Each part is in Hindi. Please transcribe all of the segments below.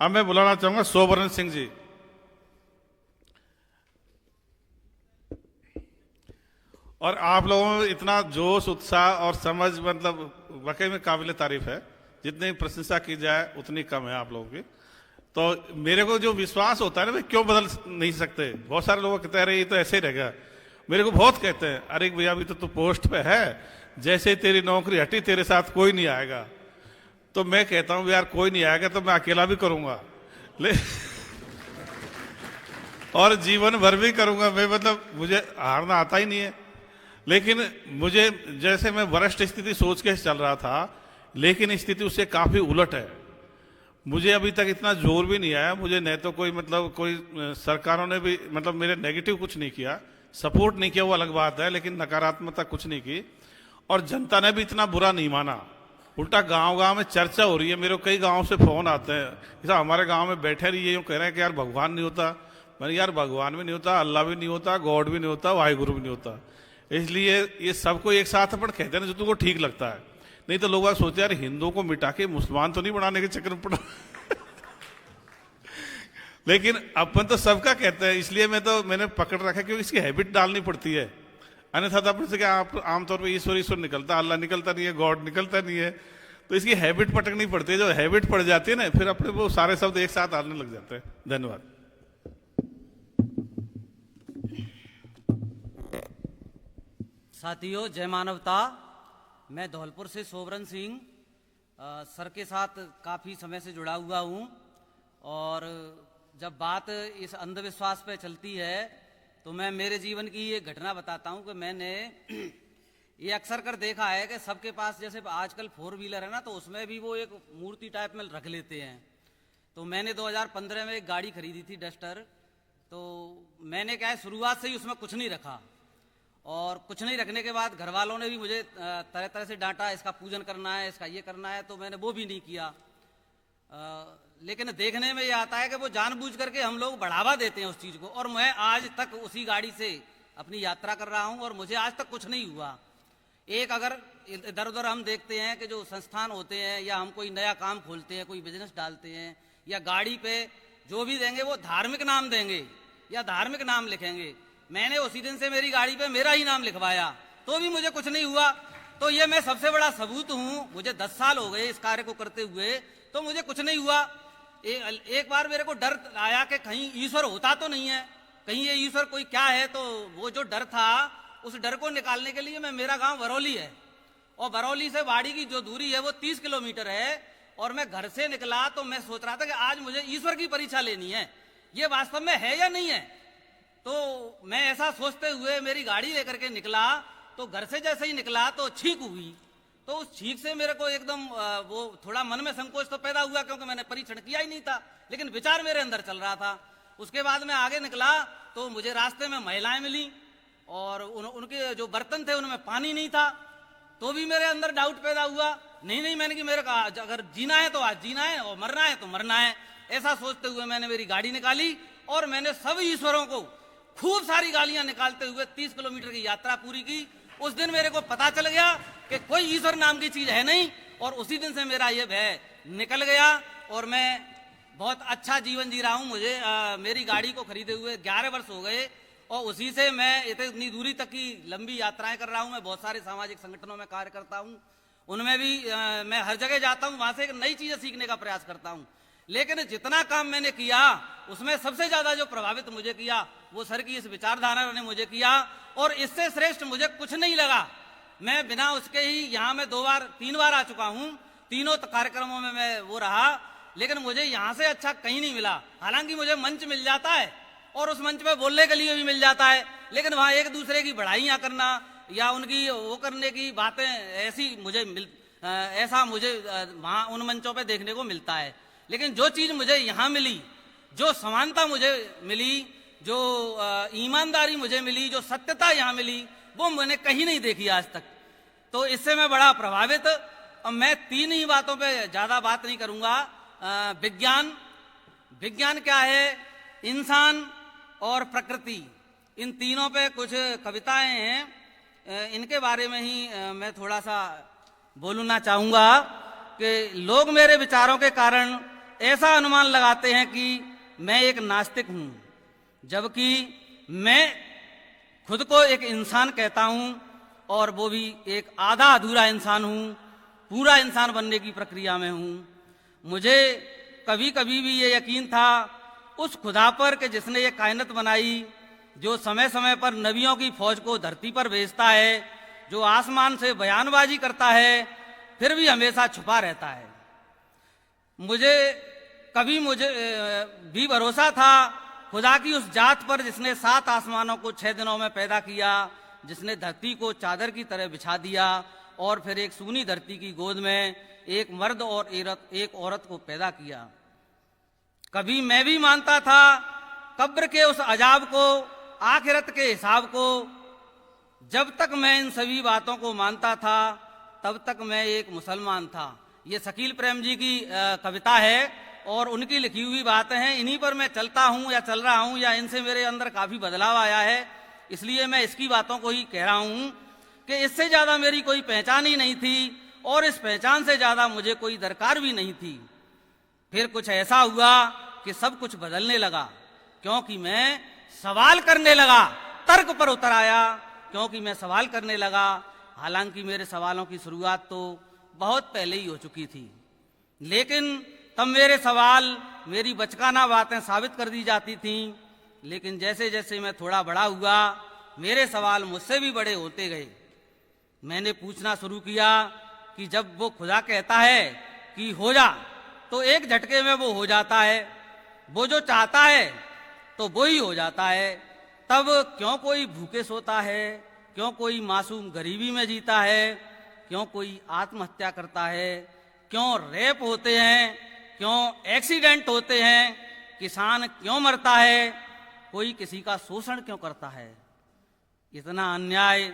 अब मैं बुलाना चाहूंगा सोबरन सिंह जी। और आप लोगों में इतना जोश, उत्साह और समझ मतलब वाकई में काबिल तारीफ है। जितनी प्रशंसा की जाए उतनी कम है आप लोगों की। तो मेरे को जो विश्वास होता है ना, भाई क्यों बदल नहीं सकते। बहुत सारे लोग कहते हैं अरे ये तो ऐसे ही रहेगा। मेरे को बहुत कहते हैं अरे भैया अभी तो तू पोस्ट पे है, जैसे ही तेरी नौकरी हटी तेरे साथ कोई नहीं आएगा। तो मैं कहता हूं यार कोई नहीं आएगा तो मैं अकेला भी करूंगा और जीवन भर भी करूंगा मैं, मतलब मुझे हारना आता ही नहीं है। लेकिन मुझे जैसे मैं वरिष्ठ स्थिति सोच के चल रहा था, लेकिन स्थिति उससे काफी उलट है। मुझे अभी तक इतना जोर भी नहीं आया। मुझे नहीं तो कोई मतलब कोई सरकारों ने भी मतलब मेरे नेगेटिव कुछ नहीं किया, सपोर्ट नहीं किया, वो अलग बात है, लेकिन नकारात्मकता कुछ नहीं की। और जनता ने भी इतना बुरा नहीं माना। उल्टा गांव गांव में चर्चा हो रही है। मेरे को कई गांव से फोन आते हैं, जैसा हमारे गांव में बैठे रहिए, यूं कह रहे हैं कि यार भगवान नहीं होता। मैंने यार भगवान भी नहीं होता, अल्लाह भी नहीं होता, गॉड भी नहीं होता, वाहिगुरु भी नहीं होता। इसलिए ये सबको एक साथ अपन कहते हैं ना जो तुमको ठीक लगता है। नहीं तो लोग सोचते यार हिंदुओं को मिटा के मुसलमान तो नहीं बनाने के चक्कर में पड़ा लेकिन अपन तो सबका कहते हैं। इसलिए मैंने पकड़ रखा क्योंकि इसकी हैबिट डालनी पड़ती है। अन्यथा तो अपन से क्या आमतौर पे ईश्वर ईश्वर निकलता, अल्लाह निकलता नहीं है, गॉड निकलता नहीं है। तो इसकी हैबिट पटकनी पड़ती है। जो हैबिट पड़ जाती है ना, फिर अपने वो सारे शब्द एक साथ आने लग जाते हैं। धन्यवाद। साथियों, जय मानवता। मैं धौलपुर से सोबरन सिंह सर के साथ काफ़ी समय से जुड़ा हुआ हूँ। और जब बात इस अंधविश्वास पे चलती है तो मैं मेरे जीवन की ये घटना बताता हूँ कि मैंने ये अक्सर कर देखा है कि सबके पास जैसे आजकल 4 व्हीलर है ना, तो उसमें भी वो एक मूर्ति टाइप में रख लेते हैं। तो मैंने 2015 में एक गाड़ी खरीदी थी, डस्टर। तो मैंने क्या है, शुरुआत से ही उसमें कुछ नहीं रखा। और कुछ नहीं रखने के बाद घर वालों ने भी मुझे तरह तरह से डांटा, इसका पूजन करना है, इसका ये करना है। तो मैंने वो भी नहीं किया। लेकिन देखने में ये आता है कि वो जानबूझ करके हम लोग बढ़ावा देते हैं उस चीज़ को। और मैं आज तक उसी गाड़ी से अपनी यात्रा कर रहा हूं और मुझे आज तक कुछ नहीं हुआ। एक अगर इधर उधर हम देखते हैं कि जो संस्थान होते हैं या हम कोई नया काम खोलते हैं, कोई बिजनेस डालते हैं, या गाड़ी पे जो भी देंगे वो धार्मिक नाम देंगे या धार्मिक नाम लिखेंगे। मैंने उसी दिन से मेरी गाड़ी पे मेरा ही नाम लिखवाया, तो भी मुझे कुछ नहीं हुआ। तो ये मैं सबसे बड़ा सबूत हूँ। मुझे 10 साल हो गए इस कार्य को करते हुए, तो मुझे कुछ नहीं हुआ। एक बार मेरे को डर आया कि कहीं ईश्वर होता तो नहीं है, कहीं ये ईश्वर कोई क्या है। तो वो जो डर था, उस डर को निकालने के लिए मेरा गांव बरौली है और बरौली से वाड़ी की जो दूरी है वो 30 किलोमीटर है। और मैं घर से निकला तो मैं सोच रहा था कि आज मुझे ईश्वर की परीक्षा लेनी है, ये वास्तव में है या नहीं है। तो मैं ऐसा सोचते हुए मेरी गाड़ी लेकर के निकला। तो घर से जैसे ही निकला तो छींक हुई। तो उस छींक से मेरे को एकदम वो थोड़ा मन में संकोच तो पैदा हुआ, क्योंकि मैंने परीक्षण किया ही नहीं था, लेकिन विचार मेरे अंदर चल रहा था। उसके बाद मैं आगे निकला तो मुझे रास्ते में महिलाएं मिली और उनके जो बर्तन थे उनमें पानी नहीं था। तो भी मेरे अंदर डाउट पैदा हुआ। नहीं, मैंने कि मेरे का अगर जीना है तो आज जीना है और मरना है तो मरना है। ऐसा सोचते हुए मैंने मेरी गाड़ी निकाली और मैंने सब ईश्वरों को खूब सारी गालियां निकालते हुए 30 किलोमीटर की यात्रा पूरी की। उस दिन मेरे को पता चल गया कि कोई ईश्वर नाम की चीज है नहीं। और उसी दिन से मेरा ये भय निकल गया और मैं बहुत अच्छा जीवन जी रहा हूँ। मुझे मेरी गाड़ी को खरीदे हुए 11 वर्ष हो गए और उसी से मैं इतनी दूरी तक की लंबी यात्राएं कर रहा हूँ। मैं बहुत सारे सामाजिक संगठनों में कार्य करता हूँ, उनमें भी मैं हर जगह जाता हूँ, वहां से एक नई चीजें सीखने का प्रयास करता हूँ। लेकिन जितना काम मैंने किया उसमें सबसे ज्यादा जो प्रभावित मुझे किया वो सर की इस विचारधारा ने मुझे किया। और इससे श्रेष्ठ मुझे कुछ नहीं लगा। मैं बिना उसके ही यहाँ में 3 बार आ चुका हूँ। तीनों कार्यक्रमों में मैं वो रहा, लेकिन मुझे यहाँ से अच्छा कहीं नहीं मिला। हालांकि मुझे मंच मिल जाता है और उस मंच पे बोलने के लिए भी मिल जाता है, लेकिन वहाँ एक दूसरे की बढ़ाइयाँ करना या उनकी वो करने की बातें ऐसा मुझे वहाँ उन मंचों पे देखने को मिलता है। लेकिन जो चीज मुझे यहाँ मिली, जो समानता मुझे मिली, जो ईमानदारी मुझे मिली, जो सत्यता यहाँ मिली, वो मैंने कहीं नहीं देखी आज तक। तो इससे मैं बड़ा प्रभावित। अब मैं 3 ही बातों पे ज्यादा बात नहीं करूंगा। विज्ञान क्या है, इंसान और प्रकृति, इन तीनों पे कुछ कविताएं हैं। इनके बारे में ही मैं थोड़ा सा बोलना चाहूंगा कि लोग मेरे विचारों के कारण ऐसा अनुमान लगाते हैं कि मैं एक नास्तिक हूं, जबकि मैं खुद को एक इंसान कहता हूं और वो भी एक आधा अधूरा इंसान हूं, पूरा इंसान बनने की प्रक्रिया में हूं। मुझे कभी कभी भी ये यकीन था उस खुदा पर कि जिसने ये कायनात बनाई, जो समय समय पर नबियों की फौज को धरती पर भेजता है, जो आसमान से बयानबाजी करता है, फिर भी हमेशा छुपा रहता है। मुझे भी भरोसा था खुदा की उस जात पर जिसने 7 आसमानों को 6 दिनों में पैदा किया, जिसने धरती को चादर की तरह बिछा दिया और फिर एक सूनी धरती की गोद में एक मर्द और एक औरत को पैदा किया। कभी मैं भी मानता था कब्र के उस अजाब को, आखिरत के हिसाब को। जब तक मैं इन सभी बातों को मानता था तब तक मैं एक मुसलमान था। ये शकील प्रेम जी की कविता है और उनकी लिखी हुई बातें हैं। इन्हीं पर मैं चलता हूं या चल रहा हूं, या इनसे मेरे अंदर काफी बदलाव आया है, इसलिए मैं इसकी बातों को ही कह रहा हूं कि इससे ज्यादा मेरी कोई पहचान ही नहीं थी और इस पहचान से ज्यादा मुझे कोई दरकार भी नहीं थी। फिर कुछ ऐसा हुआ कि सब कुछ बदलने लगा, क्योंकि मैं सवाल करने लगा, तर्क पर उतर आया क्योंकि मैं सवाल करने लगा। हालांकि मेरे सवालों की शुरुआत तो बहुत पहले ही हो चुकी थी, लेकिन तब मेरे सवाल मेरी बचकाना बातें साबित कर दी जाती थीं। लेकिन जैसे जैसे मैं थोड़ा बड़ा हुआ, मेरे सवाल मुझसे भी बड़े होते गए। मैंने पूछना शुरू किया कि जब वो खुदा कहता है कि हो जा, तो एक झटके में वो हो जाता है, वो जो चाहता है तो वो ही हो जाता है। तब क्यों कोई भूखे सोता है, क्यों कोई मासूम गरीबी में जीता है, क्यों कोई आत्महत्या करता है, क्यों रेप होते हैं, क्यों एक्सीडेंट होते हैं, किसान क्यों मरता है, कोई किसी का शोषण क्यों करता है, इतना अन्याय,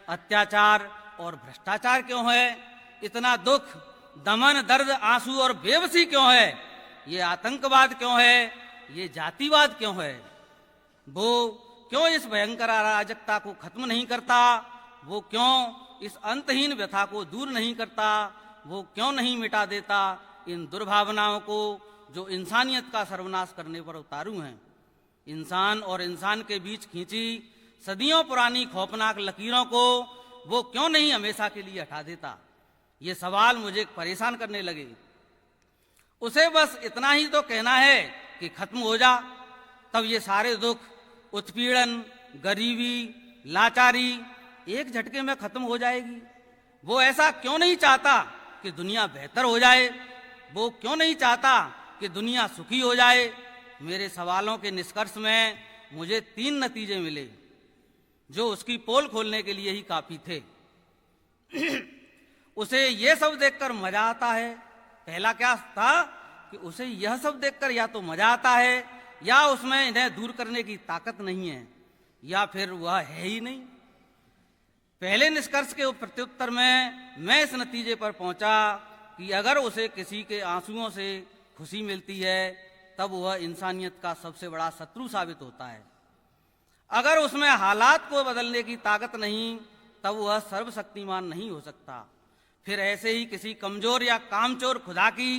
अत्याचार और भ्रष्टाचार क्यों है, इतना दुख, दमन, दर्द, आंसू और बेबसी क्यों है, ये आतंकवाद क्यों है, ये जातिवाद क्यों है। वो क्यों इस भयंकर अराजकता को खत्म नहीं करता, वो क्यों इस अंतहीन व्यथा को दूर नहीं करता, वो क्यों नहीं मिटा देता इन दुर्भावनाओं को जो इंसानियत का सर्वनाश करने पर उतारू हैं। इंसान और इंसान के बीच खींची सदियों पुरानी खौफनाक लकीरों को वो क्यों नहीं हमेशा के लिए हटा देता। ये सवाल मुझे परेशान करने लगे। उसे बस इतना ही तो कहना है कि खत्म हो जा, तब ये सारे दुख, उत्पीड़न, गरीबी, लाचारी एक झटके में खत्म हो जाएगी। वो ऐसा क्यों नहीं चाहता कि दुनिया बेहतर हो जाए, वो क्यों नहीं चाहता कि दुनिया सुखी हो जाए। मेरे सवालों के निष्कर्ष में मुझे 3 नतीजे मिले जो उसकी पोल खोलने के लिए ही काफी थे। उसे यह सब देखकर मजा आता है। पहला क्या था कि उसे यह सब देखकर या तो मजा आता है या उसमें इन्हें दूर करने की ताकत नहीं है, या फिर वह है ही नहीं। पहले निष्कर्ष के प्रत्युत्तर में मैं इस नतीजे पर पहुंचा कि अगर उसे किसी के आंसुओं से खुशी मिलती है तब वह इंसानियत का सबसे बड़ा शत्रु साबित होता है। अगर उसमें हालात को बदलने की ताकत नहीं तब वह सर्वशक्तिमान नहीं हो सकता। फिर ऐसे ही किसी कमजोर या कामचोर खुदा की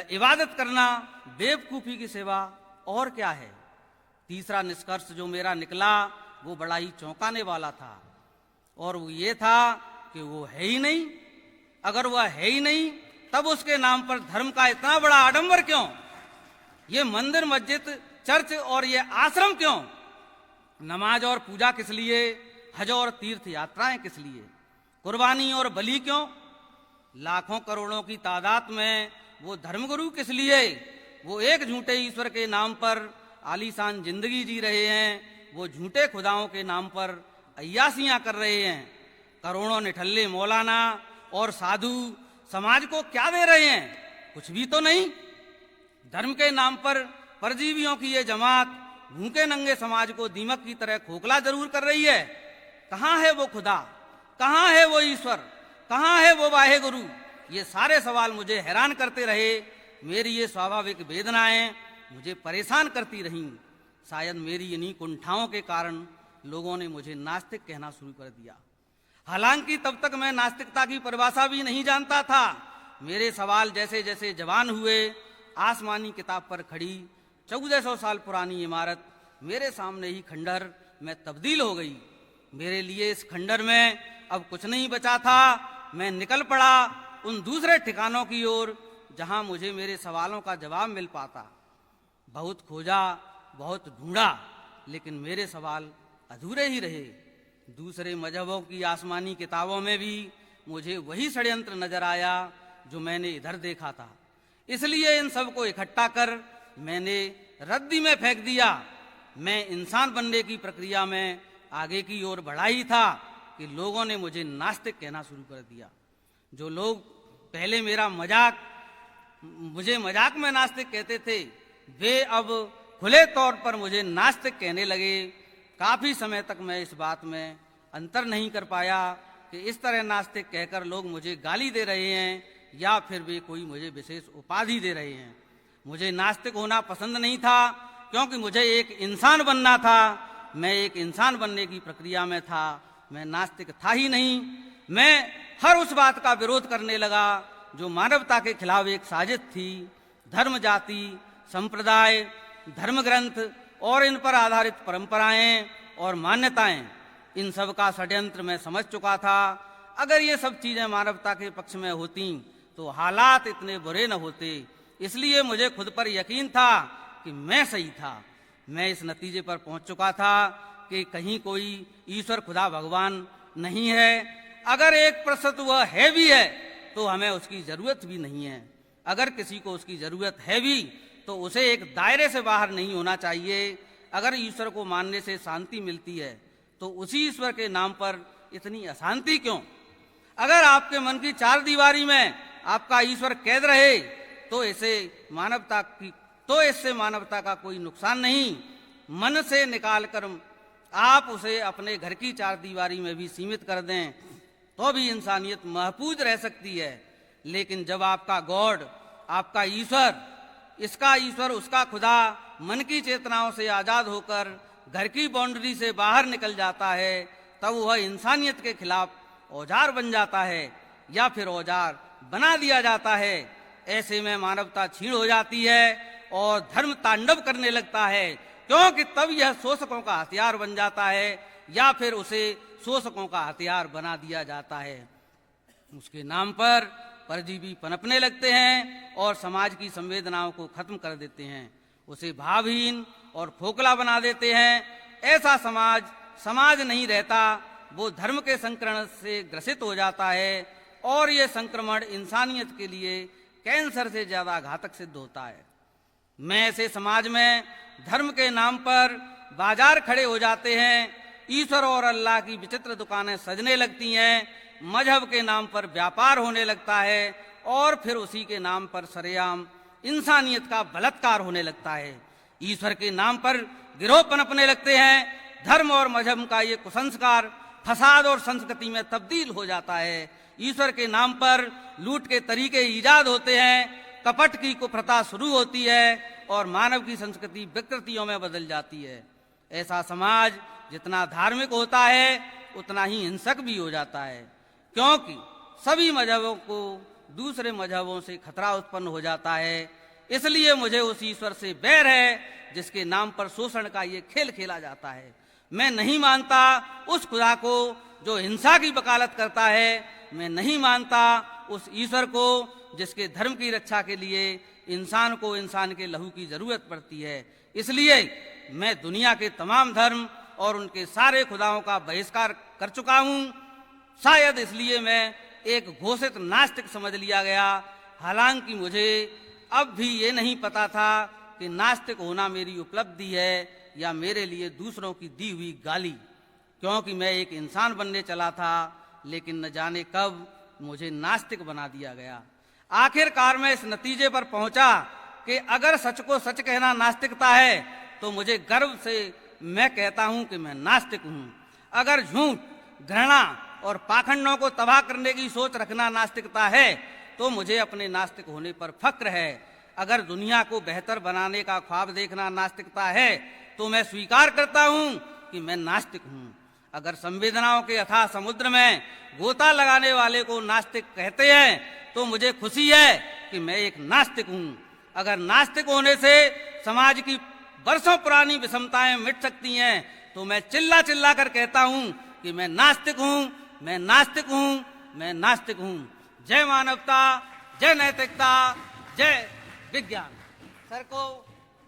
इबादत करना बेवकूफी की सिवा और क्या है। तीसरा निष्कर्ष जो मेरा निकला वो बड़ा ही चौंकाने वाला था, और वो ये था कि वो है ही नहीं। अगर वह है ही नहीं तब उसके नाम पर धर्म का इतना बड़ा आडंबर क्यों, ये मंदिर, मस्जिद, चर्च और ये आश्रम क्यों, नमाज और पूजा किस लिए, हज और तीर्थ यात्राएं किस लिए, कुर्बानी और बलि क्यों, लाखों करोड़ों की तादाद में वो धर्मगुरु किस लिए, वो एक झूठे ईश्वर के नाम पर आलीशान जिंदगी जी रहे हैं, वो झूठे खुदाओं के नाम पर अय्यासियां कर रहे हैं। करोड़ों निठल्ले मौलाना और साधु समाज को क्या दे रहे हैं, कुछ भी तो नहीं। धर्म के नाम पर परजीवियों की ये जमात भूखे नंगे समाज को दीमक की तरह खोखला जरूर कर रही है। कहाँ है वो खुदा, कहाँ है वो ईश्वर, कहाँ है वो वाहे गुरु। ये सारे सवाल मुझे हैरान करते रहे। मेरी ये स्वाभाविक वेदनाएं मुझे परेशान करती रहीं। शायद मेरी इन्हीं कुंठाओं के कारण लोगों ने मुझे नास्तिक कहना शुरू कर दिया। हालांकि तब तक मैं नास्तिकता की परिभाषा भी नहीं जानता था। मेरे सवाल जैसे जैसे जवान हुए आसमानी किताब पर खड़ी 1400 साल पुरानी इमारत मेरे सामने ही खंडहर में तब्दील हो गई। मेरे लिए इस खंडहर में अब कुछ नहीं बचा था। मैं निकल पड़ा उन दूसरे ठिकानों की ओर जहां मुझे मेरे सवालों का जवाब मिल पाता। बहुत खोजा, बहुत ढूंढा, लेकिन मेरे सवाल अधूरे ही रहे। दूसरे मजहबों की आसमानी किताबों में भी मुझे वही षड्यंत्र नजर आया जो मैंने इधर देखा था। इसलिए इन सब को इकट्ठा कर मैंने रद्दी में फेंक दिया। मैं इंसान बनने की प्रक्रिया में आगे की ओर बढ़ा ही था कि लोगों ने मुझे नास्तिक कहना शुरू कर दिया। जो लोग पहले मुझे मजाक में नास्तिक कहते थे, वे अब खुले तौर पर मुझे नास्तिक कहने लगे। काफी समय तक मैं इस बात में अंतर नहीं कर पाया कि इस तरह नास्तिक कहकर लोग मुझे गाली दे रहे हैं या फिर वे कोई मुझे विशेष उपाधि दे रहे हैं। मुझे नास्तिक होना पसंद नहीं था, क्योंकि मुझे एक इंसान बनना था। मैं एक इंसान बनने की प्रक्रिया में था, मैं नास्तिक था ही नहीं। मैं हर उस बात का विरोध करने लगा जो मानवता के खिलाफ एक साजिश थी। धर्म, जाति, संप्रदाय, धर्म ग्रंथ और इन पर आधारित परंपराएं और मान्यताएं, इन सब का षड्यंत्र मैं समझ चुका था। अगर ये सब चीजें मानवता के पक्ष में होती तो हालात इतने बुरे न होते। इसलिए मुझे खुद पर यकीन था कि मैं सही था। मैं इस नतीजे पर पहुंच चुका था कि कहीं कोई ईश्वर, खुदा, भगवान नहीं है। अगर एक प्रतिशत वह है भी है तो हमें उसकी जरूरत भी नहीं है। अगर किसी को उसकी जरूरत है भी तो उसे एक दायरे से बाहर नहीं होना चाहिए। अगर ईश्वर को मानने से शांति मिलती है तो उसी ईश्वर के नाम पर इतनी अशांति क्यों? अगर आपके मन की चार दीवारी में आपका ईश्वर कैद रहे तो इससे मानवता का कोई नुकसान नहीं। मन से निकालकर आप उसे अपने घर की चार दीवारी में भी सीमित कर दें तो भी इंसानियत महफूज रह सकती है। लेकिन जब आपका गॉड, आपका ईश्वर, इसका ईश्वर, उसका खुदा मन की चेतनाओं से आजाद होकर घर की बाउंड्री से बाहर निकल जाता है, तब वह इंसानियत के खिलाफ औजार बन जाता है या फिर औजार बना दिया जाता है। ऐसे में मानवता छीण हो जाती है और धर्म तांडव करने लगता है, क्योंकि तब यह शोषकों का हथियार बन जाता है या फिर उसे शोषकों का हथियार बना दिया जाता है। उसके नाम पर परजीवी पनपने लगते हैं और समाज की संवेदनाओं को खत्म कर देते हैं, उसे भावहीन और खोखला बना देते हैं। ऐसा समाज नहीं रहता, वो धर्म के संक्रमण से ग्रसित हो जाता है और ये संक्रमण इंसानियत के लिए कैंसर से ज्यादा घातक सिद्ध होता है। मैं ऐसे समाज में धर्म के नाम पर बाजार खड़े हो जाते हैं, ईश्वर और अल्लाह की विचित्र दुकानें सजने लगती हैं, मजहब के नाम पर व्यापार होने लगता है और फिर उसी के नाम पर सरेआम इंसानियत का बलात्कार होने लगता है। ईश्वर के नाम पर गिरोह पनपने लगते हैं। धर्म और मजहब का ये कुसंस्कार फसाद और संस्कृति में तब्दील हो जाता है। ईश्वर के नाम पर लूट के तरीके ईजाद होते हैं, कपट की कुप्रथा शुरू होती है और मानव की संस्कृति विकृतियों में बदल जाती है। ऐसा समाज जितना धार्मिक होता है उतना ही हिंसक भी हो जाता है, क्योंकि सभी मजहबों को दूसरे मजहबों से खतरा उत्पन्न हो जाता है। इसलिए मुझे उस ईश्वर से बैर है जिसके नाम पर शोषण का ये खेल खेला जाता है। मैं नहीं मानता उस खुदा को जो हिंसा की वकालत करता है। मैं नहीं मानता उस ईश्वर को जिसके धर्म की रक्षा के लिए इंसान को इंसान के लहू की जरूरत पड़ती है। इसलिए मैं दुनिया के तमाम धर्म और उनके सारे खुदाओं का बहिष्कार कर चुका हूं। शायद इसलिए मैं एक घोषित नास्तिक समझ लिया गया, हालांकि मुझे अब भी ये नहीं पता था कि नास्तिक होना मेरी उपलब्धि है या मेरे लिए दूसरों की दी हुई गाली, क्योंकि मैं एक इंसान बनने चला था, लेकिन न जाने कब मुझे नास्तिक बना दिया गया। आखिरकार मैं इस नतीजे पर पहुंचा कि अगर सच को सच कहना नास्तिकता है तो मुझे गर्व से मैं कहता हूं कि मैं नास्तिक हूं। अगर झूठ, घृणा और पाखंडों को तबाह करने की सोच रखना नास्तिकता है तो मुझे अपने नास्तिक होने पर फक्र है। अगर दुनिया को बेहतर बनाने का ख्वाब देखना नास्तिकता है तो मैं स्वीकार करता हूं कि मैं नास्तिक हूं। अगर संवेदनाओं के अथाह समुद्र में गोता लगाने वाले को नास्तिक कहते हैं तो मुझे खुशी है कि मैं एक नास्तिक हूं। अगर नास्तिक होने से समाज की वर्षों पुरानी विषमताएं मिट सकती हैं तो मैं चिल्ला चिल्ला कर कहता हूं कि मैं नास्तिक हूं, मैं नास्तिक हूं, मैं नास्तिक हूं। जय मानवता, जय नैतिकता, जय विज्ञान। सर को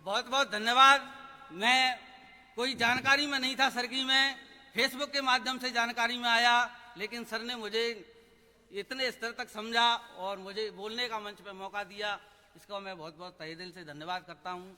बहुत बहुत धन्यवाद। मैं कोई जानकारी में नहीं था सर की, मैं फेसबुक के माध्यम से जानकारी में आया, लेकिन सर ने मुझे इतने स्तर तक समझा और मुझे बोलने का मंच पे मौका दिया, इसका मैं बहुत बहुत तहे दिल से धन्यवाद करता हूं।